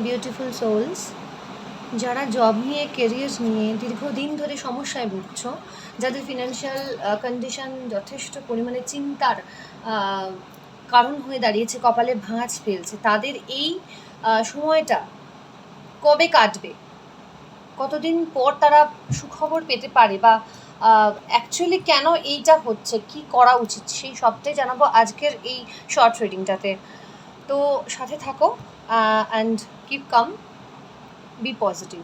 Beautiful sols, যারা job নিয়ে career নিয়ে দীর্ঘদিন ধরে সমস্যায় ভুগছ, যাদের ফিনান্সিয়াল কন্ডিশন যথেষ্ট পরিমাণে চিন্তার কারণ হয়ে দাঁড়িয়েছে, কপালে ভাঁজ ফেলছে, তাদের এই সময়টা কবে কাটবে, কতদিন পর তারা সুখবর পেতে পারে, বা অ্যাকচুয়ালি কেন এইটা হচ্ছে, কি করা উচিত, সেই সবটাই জানাবো আজকের এই শর্ট রিডিংটাতে। তো সাথে থাকো and keep calm, be positive.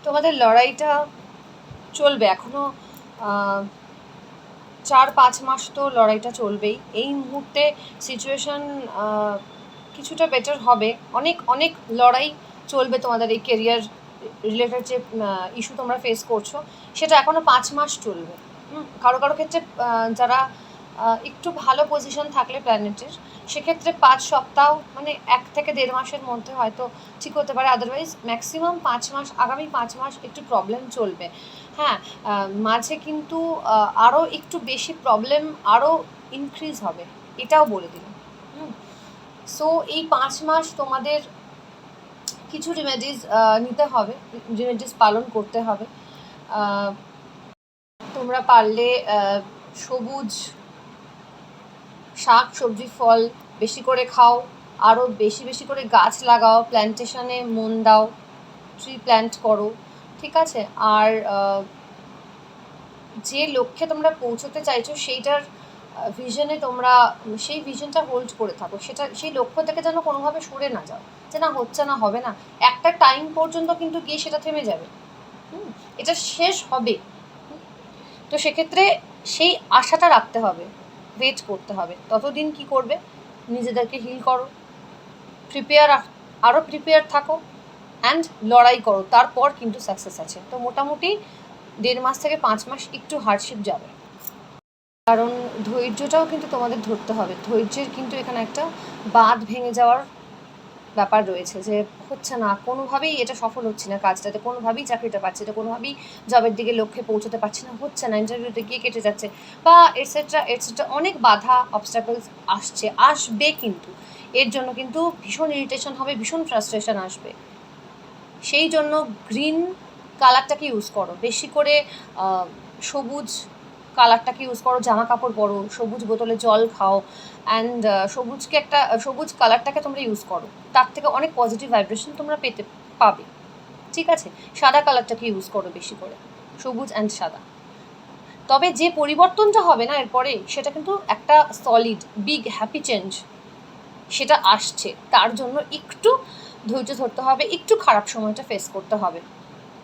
তোমাদের লড়াইটা চলবে এখনো 4-5 মাস, তো লড়াইটা চলবেই। এই মুহূর্তে সিচুয়েশন কিছুটা বেটার হবে, অনেক অনেক লড়াই চলবে তোমাদের এই কেরিয়ার রিলেটেড যে ইস্যু তোমরা ফেস করছো, সেটা এখনও 5 মাস চলবে। কারো কারো ক্ষেত্রে যারা একটু ভালো পজিশন থাকলে প্ল্যানেটের, সেক্ষেত্রে 5 সপ্তাহ মানে 1 থেকে 1.5 মাসের মধ্যে হয়তো ঠিক হতে পারে, আদারওয়াইজ ম্যাক্সিমাম 5 মাস, আগামী 5 মাস একটু প্রবলেম চলবে। হ্যাঁ, মাঝে কিন্তু আরও একটু বেশি প্রবলেম আরও ইনক্রিজ হবে, এটাও বলে দিলাম। সো এই 5 মাস তোমাদের কিছু রেমেডিস নিতে হবে, রেমেডিস পালন করতে হবে। তোমরা পারলে সবুজ শাক সবজি ফল বেশি করে খাও, আরও বেশি বেশি করে গাছ লাগাও, প্ল্যান্টেশনে মন দাও, ট্রি প্ল্যান্ট করো, ঠিক আছে? আর যে লক্ষ্যে তোমরা পৌঁছতে চাইছো সেইটার ভিশনে তোমরা সেই ভিশনটা হোল্ড করে থাকো, সেটা সেই লক্ষ্য থেকে যেন কোনোভাবে সরে না যাও, যে না হচ্ছে না, হবে না, একটা টাইম পর্যন্ত কিন্তু গিয়ে সেটা থেমে যাবে, এটা শেষ হবে। তো সেক্ষেত্রে সেই আশাটা রাখতে হবে, ওয়েট করতে হবে। ততদিন কি করবে, নিজেদেরকে হিল করো, আরও প্রিপেয়ার থাকো অ্যান্ড লড়াই করো, তারপর কিন্তু সাকসেস আছে। তো মোটামুটি 1.5 মাস থেকে 5 মাস একটু হার্ডশিপ যাবে, কারণ ধৈর্যটাও কিন্তু তোমাদের ধরতে হবে। ধৈর্যের কিন্তু এখানে একটা বাঁধ ভেঙে যাওয়ার ব্যাপার রয়েছে, যে হচ্ছে না, কোনোভাবেই এটা সফল হচ্ছে না, কাজটাতে কোনোভাবেই চাকরিটা পাচ্ছি না, কোনোভাবেই জবের দিকে লক্ষ্যে পৌঁছতে পারছি না, হচ্ছে না, ইন্টারভিউতে গিয়ে কেটে যাচ্ছে, বা এটসেট্রা এটসেট্রা, অনেক বাধা অবস্টাকলস আসবে, কিন্তু এর জন্য কিন্তু ভীষণ ইরিটেশন হবে, ভীষণ ফ্রাস্ট্রেশন আসবে। সেই জন্য গ্রিন কালারটাকে ইউজ করো বেশি করে, সবুজ কালারটাকে ইউজ করো, জামা কাপড় পরো, সবুজ বোতলে জল খাও, অ্যান্ড সবুজ কালারটাকে তোমরা ইউজ করো, তার থেকে অনেক পজিটিভ ভাইব্রেশন তোমরা পাবে, ঠিক আছে? সাদা কালারটাকে ইউজ করো বেশি করে, সবুজ অ্যান্ড সাদা। তবে যে পরিবর্তনটা হবে না এরপরে, সেটা কিন্তু একটা সলিড বিগ হ্যাপি চেঞ্জ সেটা আসছে, তার জন্য একটু ধৈর্য ধরতে হবে, একটু খারাপ সময়টা ফেস করতে হবে,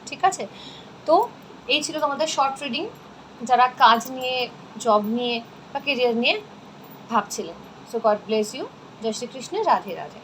ঠিক আছে? তো এই ছিল তোমাদের শর্ট রিডিং, যারা কাজ নিয়ে, জব নিয়ে বা কেরিয়ার নিয়ে ভাবছিলেন। So God bless you. জয় শ্রীকৃষ্ণ, রাধে রাধে।